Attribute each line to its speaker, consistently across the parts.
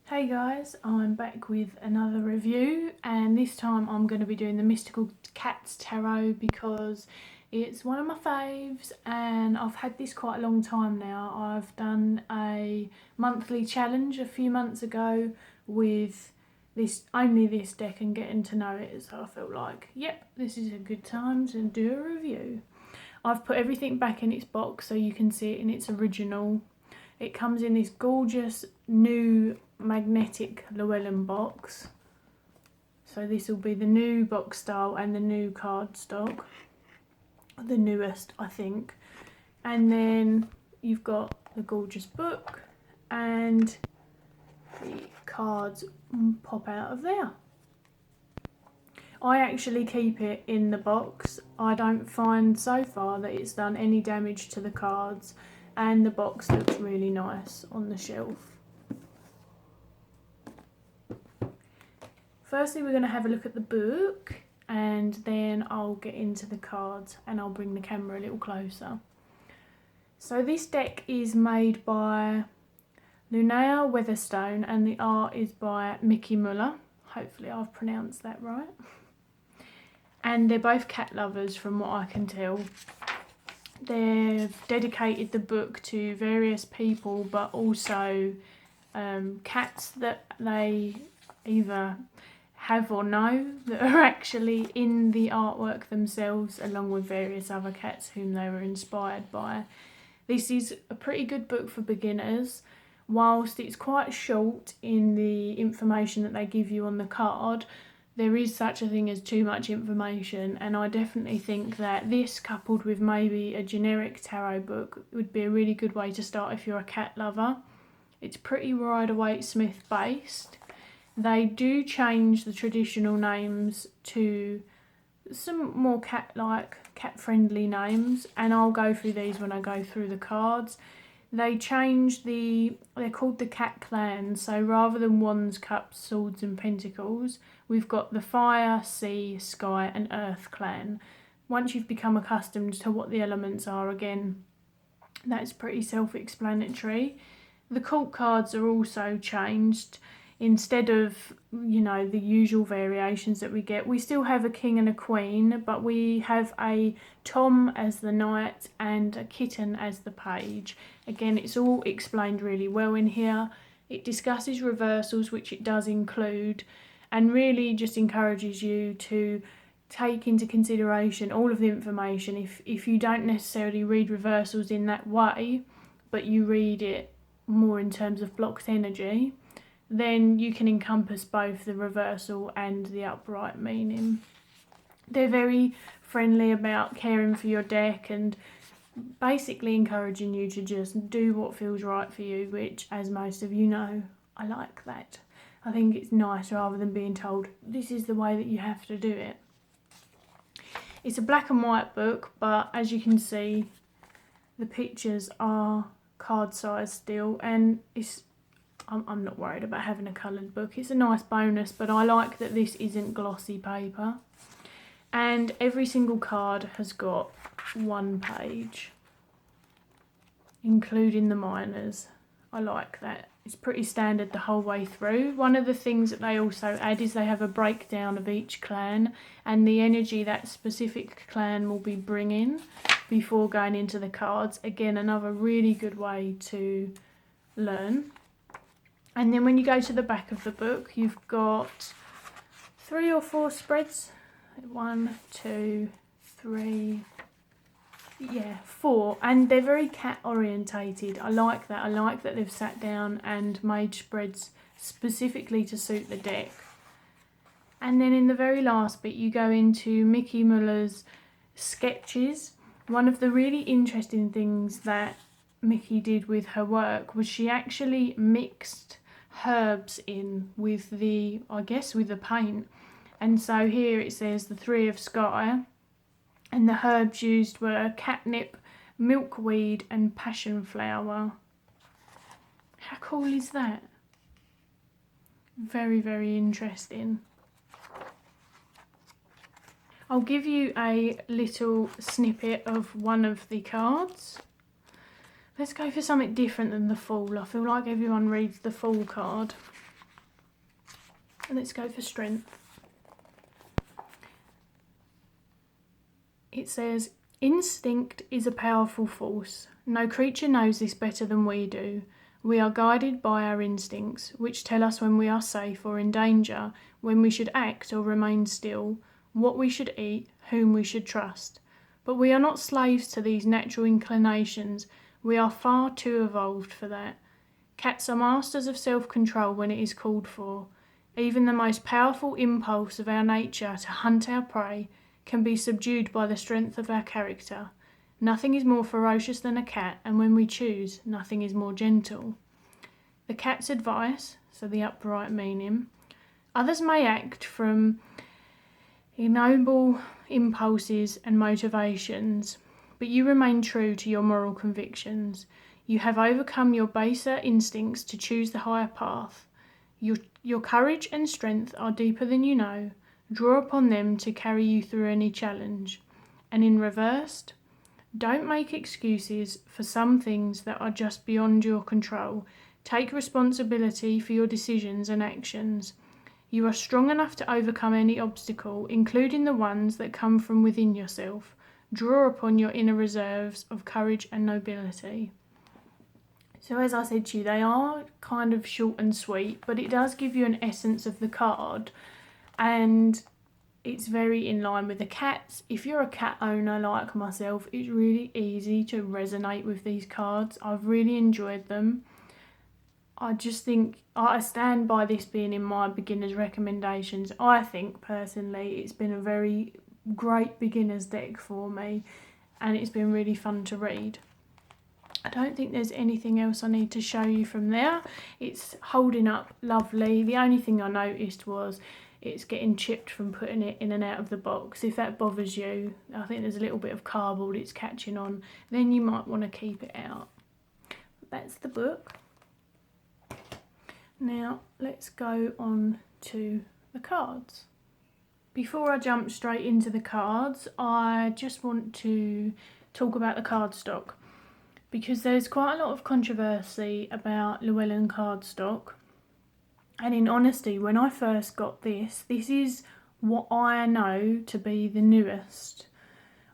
Speaker 1: Hey guys, I'm back with another review, and this time I'm going to be doing the Mystical Cats Tarot because it's one of my faves and I've had this quite a long time now. I've done a monthly challenge a few months ago with only this deck and getting to know it, so I felt like, yep, this is a good time to do a review. I've put everything back in its box so you can see it in its original. It comes in this gorgeous new magnetic Llywelyn box. So this will be the new box style and the new cardstock. The newest, I think. And then you've got the gorgeous book and the cards pop out of there. I actually keep it in the box. I don't find so far that it's done any damage to the cards, and the box looks really nice on the shelf. Firstly, we're going to have a look at the book and then I'll get into the cards and I'll bring the camera a little closer. So this deck is made by Linnea Weatherstone and the art is by 𝗵𝗵𝗄𝗧. Hopefully I've pronounced that right. And they're both cat lovers from what I can tell. They've dedicated the book to various people, but also cats that they either have or know that are actually in the artwork themselves, along with various other cats whom they were inspired by. This is a pretty good book for beginners. Whilst it's quite short in the information that they give you on the card, there is such a thing as too much information, and I definitely think that this, coupled with maybe a generic tarot book, would be a really good way to start if you're a cat lover. It's pretty 𝗪𝗏𝗺 based. They do change the traditional names to some more cat-like, cat-friendly names, and I'll go through these when I go through the cards. They change they're called the cat clans, so rather than wands, cups, swords and pentacles, we've got the fire, sea, sky and earth clan. Once you've become accustomed to what the elements are, again, that's pretty self-explanatory. The court cards are also changed. Instead of, you know, the usual variations that we get, we still have a king and a queen, but we have a Tom as the knight and a kitten as the page. Again, it's all explained really well in here. It discusses reversals, which it does include, and really just encourages you to take into consideration all of the information. If you don't necessarily read reversals in that way, but you read it more in terms of blocked energy, then you can encompass both the reversal and the upright meaning. They're very friendly about caring for your deck and basically encouraging you to just do what feels right for you, which, as most of you know, I like that. I think it's nice rather than being told this is the way that you have to do it. It's a black and white book, but as you can see, the pictures are card size still, and I'm not worried about having a coloured book. It's a nice bonus, but I like that this isn't glossy paper. And every single card has got one page, including the minors. I like that. It's pretty standard the whole way through. One of the things that they also add is they have a breakdown of each clan and the energy that specific clan will be bringing before going into the cards. Again, another really good way to learn. And then when you go to the back of the book, you've got 3 or 4 spreads. 1, 2, 3, yeah, 4. And they're very cat orientated. I like that. I like that they've sat down and made spreads specifically to suit the deck. And then in the very last bit, you go into 𝗵𝗵𝗄𝗧's sketches. One of the really interesting things that Mickey did with her work was she actually mixed herbs in with the paint. And so here it says the 3 of Skye, and the herbs used were catnip, milkweed and passion flower. How cool is that? Very, very interesting. I'll give you a little snippet of one of the cards. Let's go for something different than the Fool. I feel like everyone reads the Fool card. Let's go for strength. It says, instinct is a powerful force. No creature knows this better than we do. We are guided by our instincts, which tell us when we are safe or in danger, when we should act or remain still, what we should eat, whom we should trust. But we are not slaves to these natural inclinations. We are far too evolved for that. Cats are masters of self-control when it is called for. Even the most powerful impulse of our nature to hunt our prey can be subdued by the strength of our character. Nothing is more ferocious than a cat, and when we choose, nothing is more gentle. The cat's advice, so the upright meaning, others may act from ignoble impulses and motivations, but you remain true to your moral convictions. You have overcome your baser instincts to choose the higher path. Your courage and strength are deeper than you know. Draw upon them to carry you through any challenge. And in reversed, don't make excuses for some things that are just beyond your control. Take responsibility for your decisions and actions. You are strong enough to overcome any obstacle, including the ones that come from within yourself. Draw upon your inner reserves of courage and nobility. So as I said to you, they are kind of short and sweet, but it does give you an essence of the card. And it's very in line with the cats. If you're a cat owner like myself, it's really easy to resonate with these cards. I've really enjoyed them. I just think I stand by this being in my beginner's recommendations. I think personally it's been a very great beginner's deck for me, and it's been really fun to read. I don't think there's anything else I need to show you from there. It's holding up lovely. The only thing I noticed was it's getting chipped from putting it in and out of the box. If that bothers you, I think there's a little bit of cardboard it's catching on, then you might want to keep it out. That's the book. Now let's go on to the cards. Before I jump straight into the cards, I just want to talk about the cardstock, because there's quite a lot of controversy about Llewellyn cardstock. And in honesty, when I first got this is what I know to be the newest.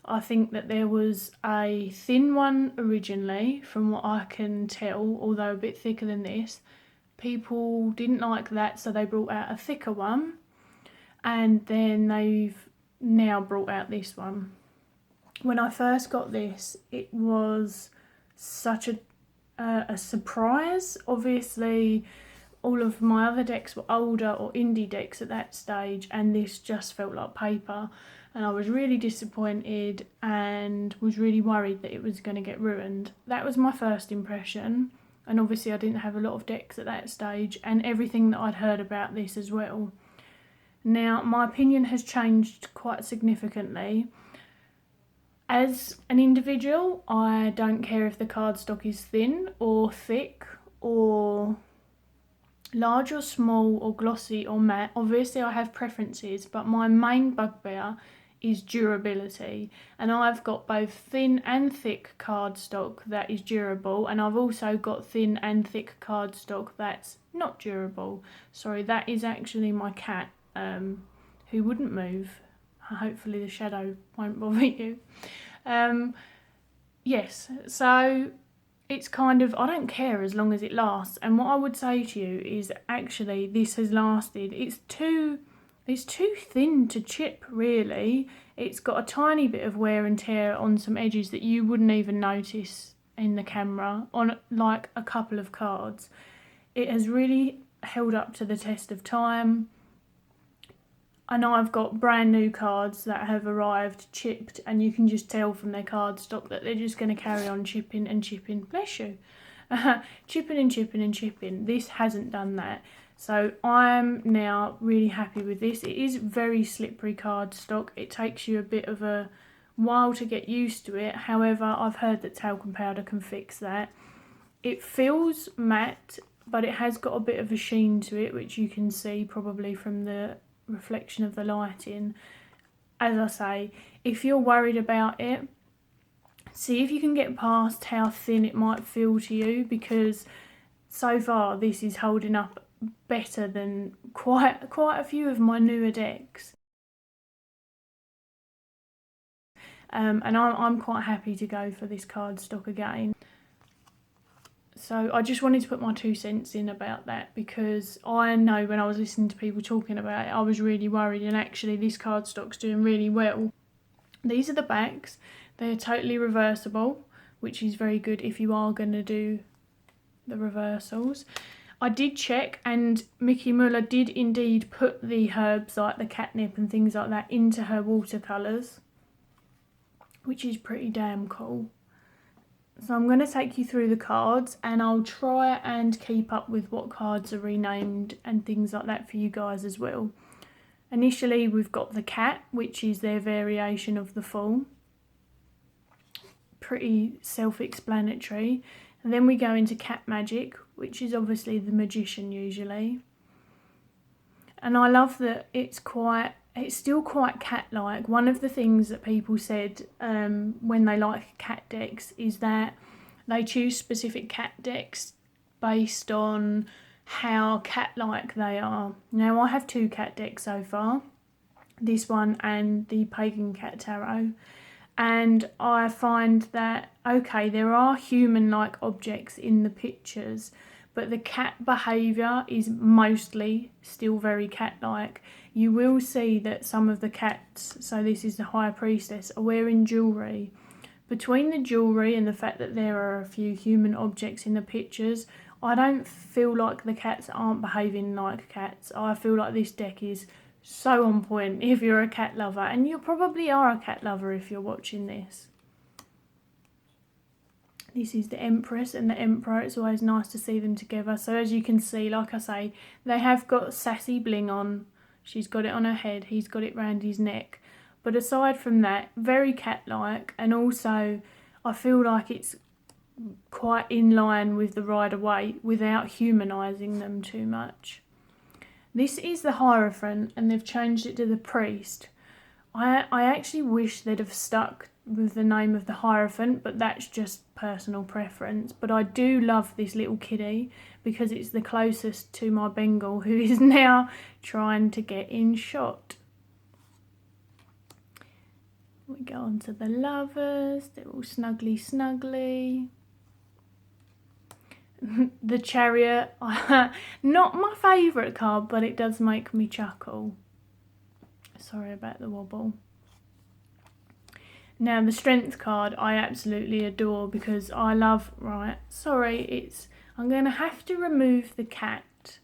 Speaker 1: I think that there was a thin one originally, from what I can tell, although a bit thicker than this. People didn't like that, so they brought out a thicker one. And then they've now brought out this one. When I first got this, it was such a surprise. Obviously, all of my other decks were older or indie decks at that stage, and this just felt like paper, and I was really disappointed and was really worried that it was going to get ruined. That was my first impression, and obviously I didn't have a lot of decks at that stage, and everything that I'd heard about this as well. Now, my opinion has changed quite significantly. As an individual, I don't care if the cardstock is thin or thick or large or small or glossy or matte. Obviously I have preferences, but my main bugbear is durability, and I've got both thin and thick cardstock that is durable, and I've also got thin and thick cardstock that's not durable. Sorry, that is actually my cat, who wouldn't move. Hopefully the shadow won't bother you. Yes, so it's kind of, I don't care as long as it lasts. And what I would say to you is actually this has lasted. It's too thin to chip, really. It's got a tiny bit of wear and tear on some edges that you wouldn't even notice in the camera on like a couple of cards. It has really held up to the test of time. I know I've got brand new cards that have arrived chipped, and you can just tell from their cardstock that they're just going to carry on chipping and chipping. Bless you. Chipping and chipping and chipping. This hasn't done that. So I'm now really happy with this. It is very slippery cardstock. It takes you a bit of a while to get used to it. However, I've heard that talcum powder can fix that. It feels matte, but it has got a bit of a sheen to it, which you can see probably from the reflection of the lighting. As I say, if you're worried about it, see if you can get past how thin it might feel to you, because so far this is holding up better than quite a few of my newer decks. And I'm quite happy to go for this cardstock again. So I just wanted to put my 2 cents in about that, because I know when I was listening to people talking about it, I was really worried, and actually this cardstock's doing really well. These are the backs. They're totally reversible, which is very good if you are going to do the reversals. I did check, and Mickey Müller did indeed put the herbs like the catnip and things like that into her watercolours, which is pretty damn cool. So I'm going to take you through the cards, and I'll try and keep up with what cards are renamed and things like that for you guys as well. Initially we've got the cat, which is their variation of the fool. Pretty self-explanatory. And then we go into cat magic, which is obviously the magician usually. And I love that it's still quite cat-like. One of the things that people said when they like cat decks is that they choose specific cat decks based on how cat-like they are. Now, I have 2 cat decks so far, this one and the Pagan Cat Tarot, and I find that, okay, there are human-like objects in the pictures, but the cat behaviour is mostly still very cat-like. You will see that some of the cats, so this is the High Priestess, are wearing jewellery. Between the jewellery and the fact that there are a few human objects in the pictures, I don't feel like the cats aren't behaving like cats. I feel like this deck is so on point if you're a cat lover, and you probably are a cat lover if you're watching this. This is the Empress and the Emperor. It's always nice to see them together. So as you can see, like I say, they have got sassy bling on. She's got it on her head, he's got it round his neck. But aside from that, very cat-like, and also I feel like it's quite in line with the Rider-Waite without humanising them too much. This is the Hierophant, and they've changed it to the Priest. I actually wish they'd have stuck with the name of the Hierophant, but that's just personal preference. But I do love this little kiddie because it's the closest to my Bengal, who is now trying to get in shot. We go on to the Lovers. They're all snuggly. The Chariot, not my favourite card, but it does make me chuckle. Sorry about the wobble. Now the Strength card I absolutely adore because I love, I'm going to have to remove the cat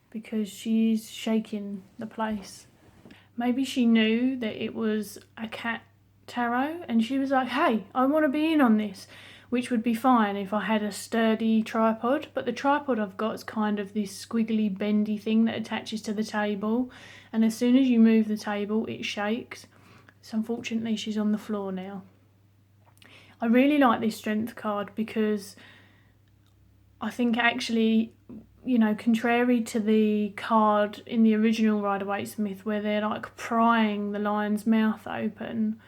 Speaker 1: because she's shaking the place. Maybe she knew that it was a cat tarot and she was like, hey, I want to be in on this, which would be fine if I had a sturdy tripod, but the tripod I've got is kind of this squiggly bendy thing that attaches to the table, and as soon as you move the table it shakes. So unfortunately she's on the floor now. I really like this Strength card because I think actually, you know, contrary to the card in the original Rider-Waite myth where they're like prying the lion's mouth open,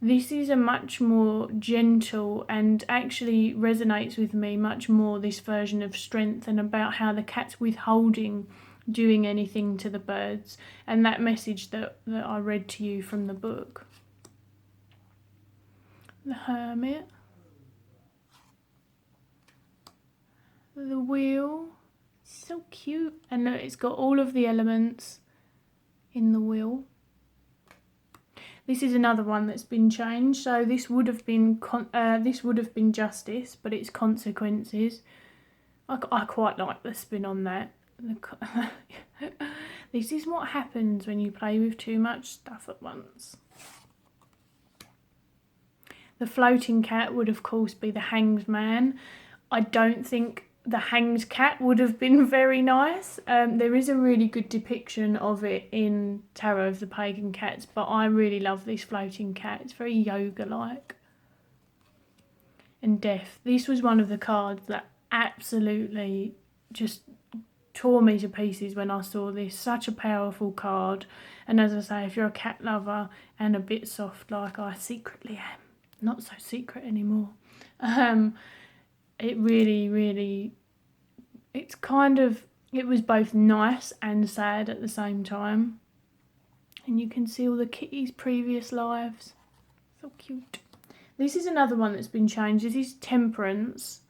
Speaker 1: this is a much more gentle and actually resonates with me much more, this version of Strength, and about how the cat's withholding doing anything to the birds, and that message that I read to you from the book. The Hermit. The Wheel. So cute. And look, it's got all of the elements in the wheel. This is another one that's been changed. So this would have been Justice, but it's Consequences. I quite like the spin on that. This is what happens when you play with too much stuff at once. The Floating Cat would of course be the Hanged Man. I don't think the Hanged Cat would have been very nice. There is a really good depiction of it in Tarot of the Pagan Cats, but I really love this Floating Cat. It's very yoga-like. And Death. This was one of the cards that absolutely just tore me to pieces when I saw this. Such a powerful card, and as I say, if you're a cat lover and a bit soft like I secretly am, not so secret anymore, it really, it's kind of it was both nice and sad at the same time. And you can see all the kitties' previous lives. So cute. This is another one that's been changed. This is Temperance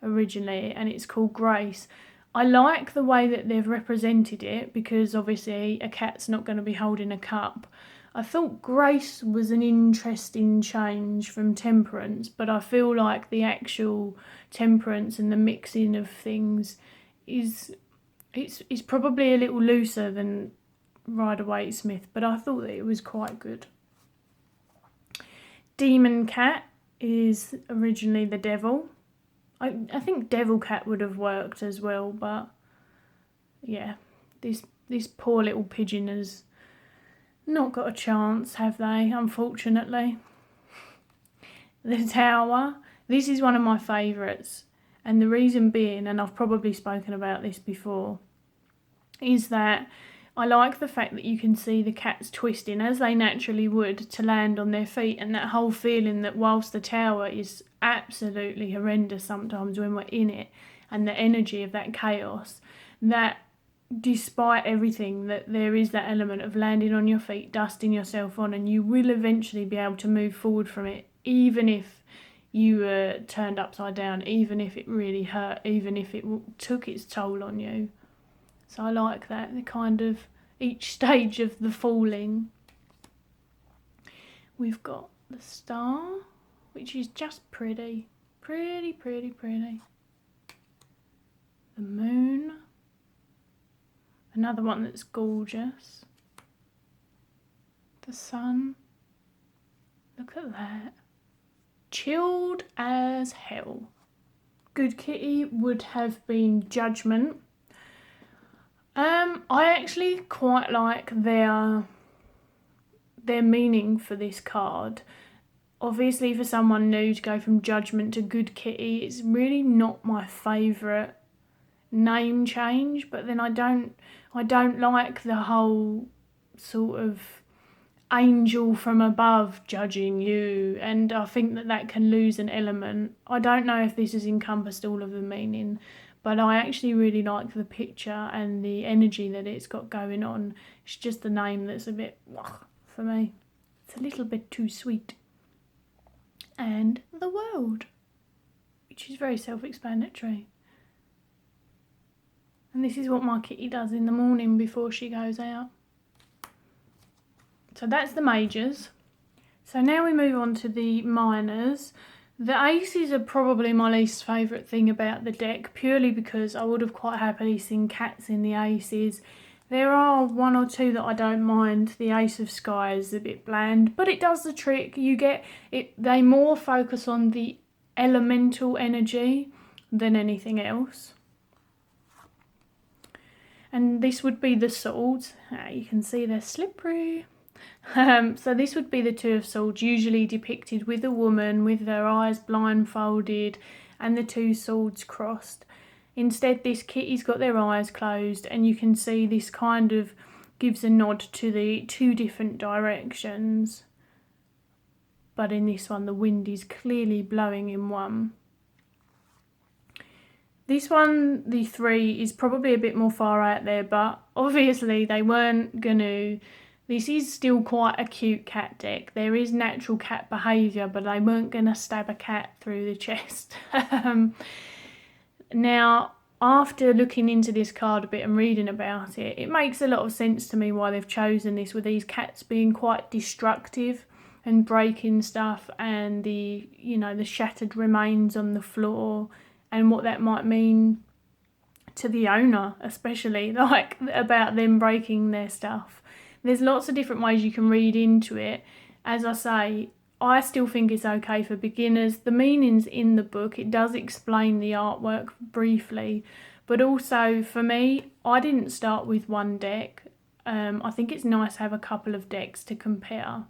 Speaker 1: originally, and it's called Grace. I like the way that they've represented it because obviously a cat's not going to be holding a cup. I thought Grace was an interesting change from Temperance, but I feel like the actual Temperance and the mixing of things is it's probably a little looser than 𝗪𝗿𝗺𝗀𝗃, but I thought that it was quite good. Demon Cat is originally the devil. I think Devil Cat would have worked as well, but yeah, this poor little pigeon has not got a chance, have they, unfortunately. The Tower, this is one of my favourites, and the reason being, and I've probably spoken about this before, is that I like the fact that you can see the cats twisting as they naturally would to land on their feet, and that whole feeling that whilst the tower is absolutely horrendous sometimes when we're in it, and the energy of that chaos, that despite everything, that there is that element of landing on your feet, dusting yourself on, and you will eventually be able to move forward from it, even if you were turned upside down, even if it really hurt, even if it took its toll on you. So I like that, the kind of each stage of the falling. We've got the Star, which is just pretty. Pretty, pretty, pretty. The Moon. Another one that's gorgeous. The Sun. Look at that. Chilled as hell. Good Kitty would have been Judgment. I actually quite like their meaning for this card. Obviously, for someone new to go from Judgment to Good Kitty, it's really not my favourite name change. But then I don't like the whole sort of angel from above judging you, and I think that can lose an element. I don't know if this has encompassed all of the meaning, but I actually really like the picture and the energy that it's got going on. It's just the name that's a bit for me. It's a little bit too sweet. And the World, which is very self-explanatory. And this is what my kitty does in the morning before she goes out. So that's the majors. So now we move on to the minors. The aces are probably my least favourite thing about the deck, purely because I would have quite happily seen cats in the aces. There are one or two that I don't mind. The Ace of Sky is a bit bland, but it does the trick. You get it. They more focus on the elemental energy than anything else. And this would be the Swords. You can see they're slippery. So this would be the Two of Swords, usually depicted with a woman with their eyes blindfolded and the two swords crossed. Instead, this kitty's got their eyes closed, and you can see this kind of gives a nod to the two different directions. But in this one, the wind is clearly blowing in one. This one, the 3, is probably a bit more far out there, but obviously they weren't going to... This is still quite a cute cat deck. There is natural cat behaviour, but they weren't going to stab a cat through the chest. Now, after looking into this card a bit and reading about it, it makes a lot of sense to me why they've chosen this, with these cats being quite destructive and breaking stuff, and the, you know, the shattered remains on the floor, and what that might mean to the owner, especially, like, about them breaking their stuff. There's lots of different ways you can read into it. As I say, I still think it's okay for beginners. The meaning's in the book. It does explain the artwork briefly. But also, for me, I didn't start with one deck. I think it's nice to have a couple of decks to compare.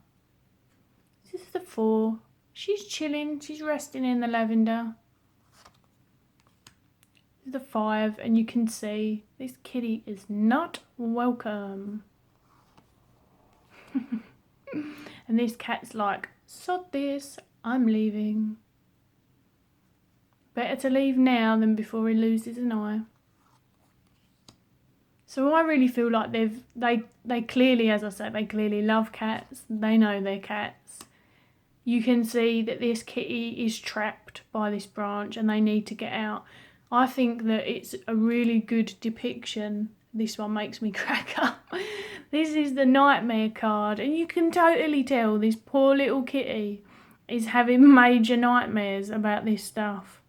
Speaker 1: This is the 4. She's chilling. She's resting in the lavender. This is the 5. And you can see this kitty is not welcome. And this cat's like, sod this, I'm leaving. Better to leave now than before he loses an eye. So I really feel like they clearly, as I said, they clearly love cats. They know they're cats. You can see that this kitty is trapped by this branch and they need to get out. I think that it's a really good depiction. This one makes me crack up. This is the nightmare card, and you can totally tell this poor little kitty is having major nightmares about this stuff.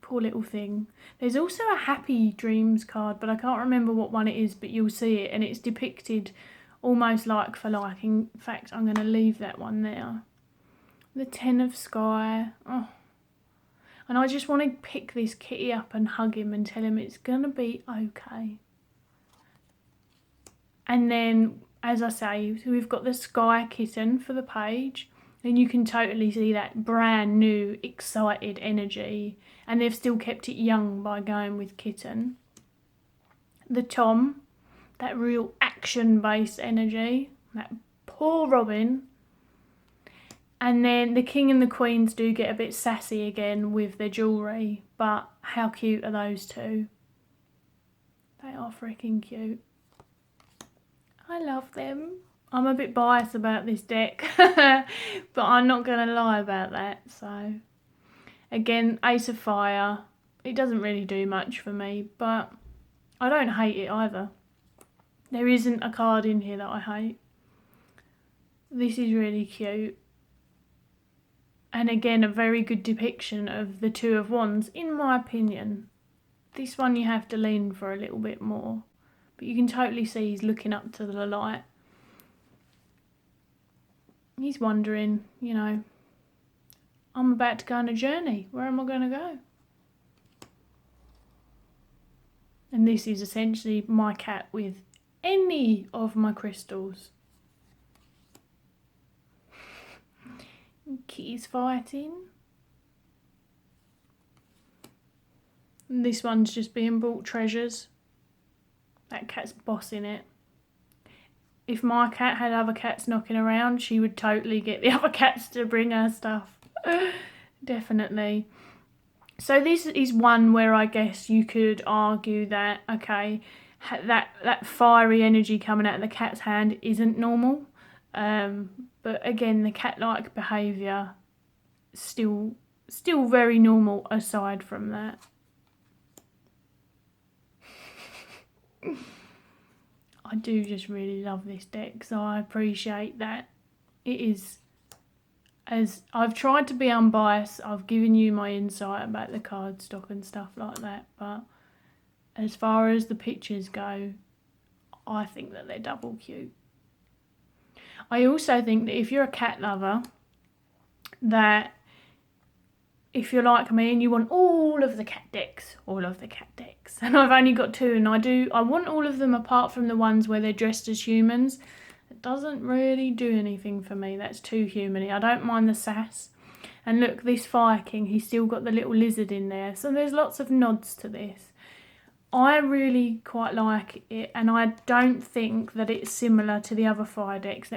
Speaker 1: Poor little thing. There's also a happy dreams card, but I can't remember what one it is, but you'll see it, and it's depicted almost like for like. In fact, I'm going to leave that one there. The 10 of Sky. Oh. And I just want to pick this kitty up and hug him and tell him it's going to be okay. And then, as I say, we've got the Sky kitten for the page. And you can totally see that brand new, excited energy. And they've still kept it young by going with kitten. The Tom, that real action-based energy. That poor Robin. And then the king and the queens do get a bit sassy again with their jewellery. But how cute are those two? They are freaking cute. I love them. I'm a bit biased about this deck. But I'm not going to lie about that. So, again, Ace of Fire. It doesn't really do much for me. But I don't hate it either. There isn't a card in here that I hate. This is really cute. And again, a very good depiction of the Two of Wands, in my opinion. This one you have to lean for a little bit more. But you can totally see he's looking up to the light. He's wondering, you know, I'm about to go on a journey. Where am I going to go? And this is essentially my cat with any of my crystals. Kitty's fighting. And this one's just being brought treasures. That cat's bossing it. If my cat had other cats knocking around, she would totally get the other cats to bring her stuff. Definitely. So this is one where I guess you could argue that, okay, that fiery energy coming out of the cat's hand isn't normal. But again, the cat-like behaviour still very normal aside from that. I do just really love this deck, so I appreciate that. It is, as I've tried to be unbiased, I've given you my insight about the cardstock and stuff like that, but as far as the pictures go, I think that they're double cute. I also think that if you're a cat lover, that if you're like me and you want all of the cat decks, and I've only got two, and I want all of them apart from the ones where they're dressed as humans. It doesn't really do anything for me. That's too human-y. I don't mind the sass. And look, this Fire King, he's still got the little lizard in there. So there's lots of nods to this. I really quite like it, and I don't think that it's similar to the other fire decks.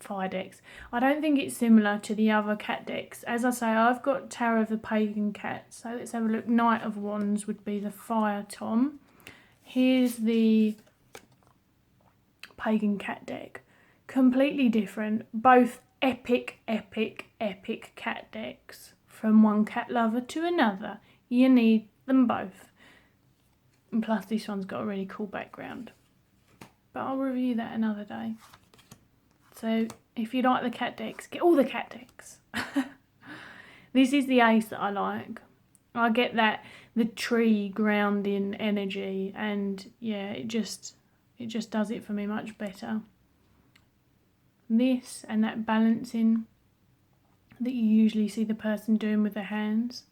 Speaker 1: Fire decks. I don't think it's similar to the other cat decks. As I say, I've got Tarot of the Pagan Cat. So let's have a look. Knight of Wands would be the Fire Tom. Here's the Pagan Cat deck. Completely different. Both epic cat decks. From one cat lover to another. You need them both. And plus this one's got a really cool background. But I'll review that another day. So if you like the cat decks, get all the cat decks. This is the ace that I like. I get that, the tree grounding energy, and yeah, it just does it for me much better. This and that balancing that you usually see the person doing with their hands.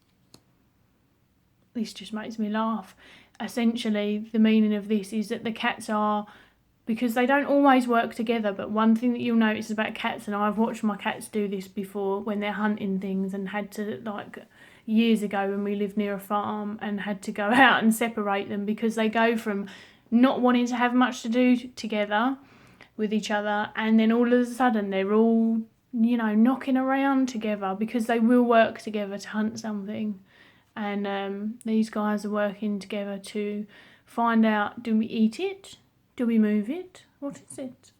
Speaker 1: This just makes me laugh. Essentially, the meaning of this is that the cats are, because they don't always work together, but one thing that you'll notice about cats, and I've watched my cats do this before when they're hunting things and had to, like years ago when we lived near a farm and had to go out and separate them because they go from not wanting to have much to do together with each other, and then all of a sudden they're all, you know, knocking around together because they will work together to hunt something. And these guys are working together to find out, do we eat it? Do we move it? What is it?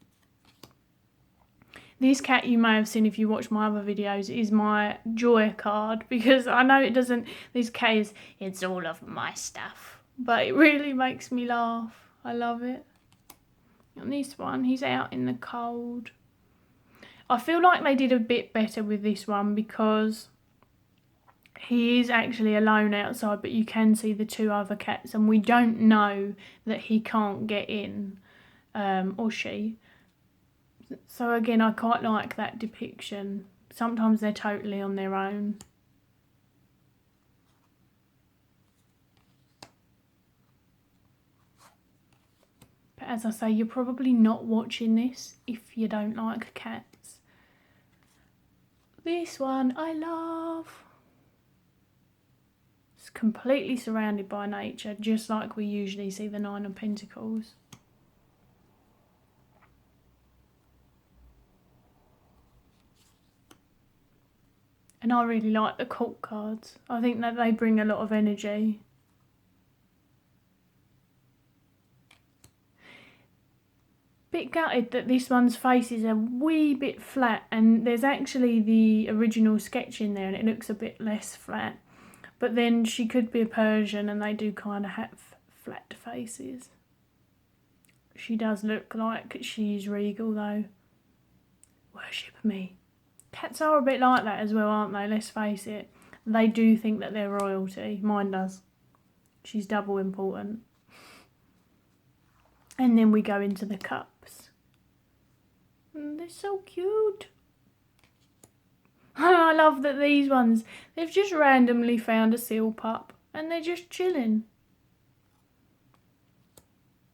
Speaker 1: This cat you may have seen if you watch my other videos is my joy card, because I know it doesn't, this cat is, it's all of my stuff, but it really makes me laugh. I love it. And this one, he's out in the cold. I feel like they did a bit better with this one because he is actually alone outside, but you can see the two other cats and we don't know that he can't get in, or she. So again, I quite like that depiction. Sometimes they're totally on their own. But as I say, you're probably not watching this if you don't like cats. This one I love. It's completely surrounded by nature, just like we usually see the Nine of Pentacles. And I really like the court cards. I think that they bring a lot of energy. Bit gutted that this one's face is a wee bit flat, and there's actually the original sketch in there and it looks a bit less flat. But then she could be a Persian and they do kind of have flat faces. She does look like she's regal though. Worship me. Cats are a bit like that as well, aren't they? Let's face it. They do think that they're royalty. Mine does. She's double important. And then we go into the cups. They're so cute. I love that these ones, they've just randomly found a seal pup and they're just chilling.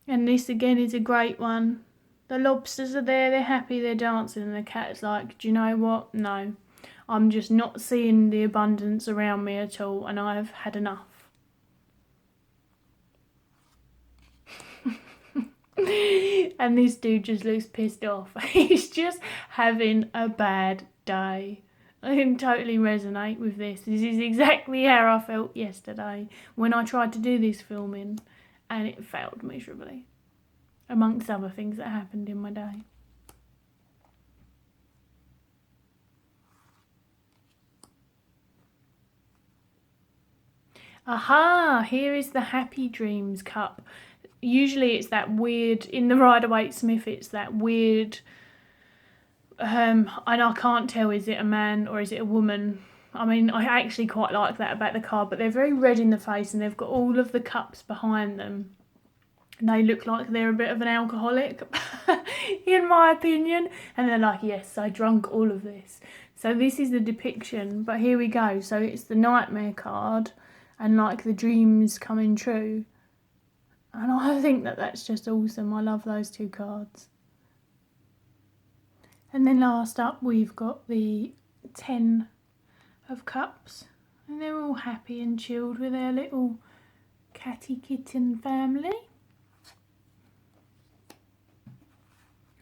Speaker 1: And this again is a great one. The lobsters are there, they're happy, they're dancing, and the cat's like, do you know what? No, I'm just not seeing the abundance around me at all and I've had enough. And this dude just looks pissed off. He's just having a bad day. I can totally resonate with this. This is exactly how I felt yesterday when I tried to do this filming and it failed miserably, amongst other things that happened in my day. Aha, here is the Happy Dreams cup. Usually it's that weird, in the 𝗪𝗿𝗀𝗀𝗃, it's that weird, and I can't tell, is it a man or is it a woman? I mean, I actually quite like that about the card, but they're very red in the face and they've got all of the cups behind them. And they look like they're a bit of an alcoholic, in my opinion. And they're like, yes, I drunk all of this. So this is the depiction, but here we go. So it's the nightmare card and like the dreams coming true. And I think that that's just awesome. I love those two cards. And then last up, we've got the 10 of Cups. And they're all happy and chilled with their little catty kitten family.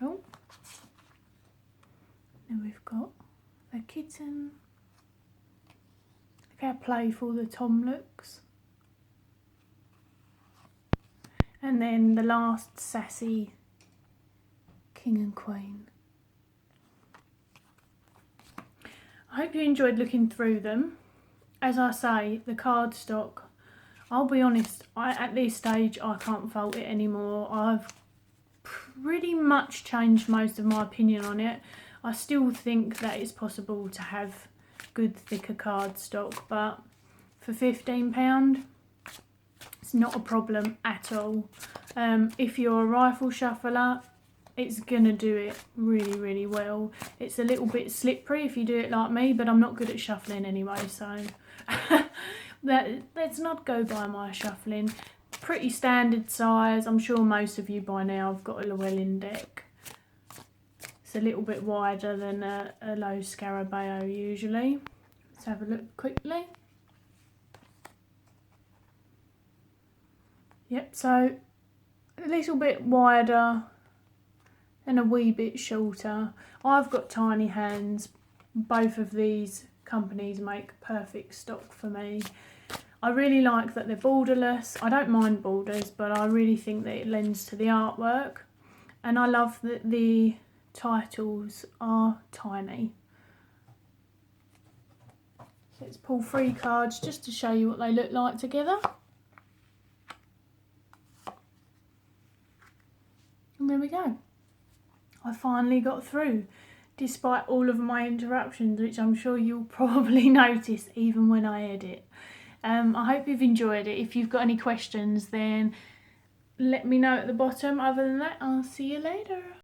Speaker 1: Oh. Then we've got the kitten. Look how playful the Tom looks. And then the last sassy king and queen. I hope you enjoyed looking through them. As I say, the cardstock, I'll be honest, at this stage I can't fault it anymore. I've pretty much changed most of my opinion on it. I still think that it's possible to have good thicker cardstock, but for £15, it's not a problem at all. If you're a rifle shuffler, it's gonna do it really, really well. It's a little bit slippery if you do it like me, but I'm not good at shuffling anyway, so let's not go by my shuffling. Pretty standard size. I'm sure most of you by now have got a Llewellyn deck. It's a little bit wider than a 𝗨𝗪𝗏𝗍 usually. Let's have a look quickly. Yep, so a little bit wider and a wee bit shorter. I've got tiny hands. Both of these companies make perfect stock for me. I really like that they're borderless. I don't mind borders, but I really think that it lends to the artwork. And I love that the titles are tiny. So let's pull 3 cards just to show you what they look like together. And there we go. I finally got through, despite all of my interruptions, which I'm sure you'll probably notice even when I edit. I hope you've enjoyed it. If you've got any questions, then let me know at the bottom. Other than that, I'll see you later.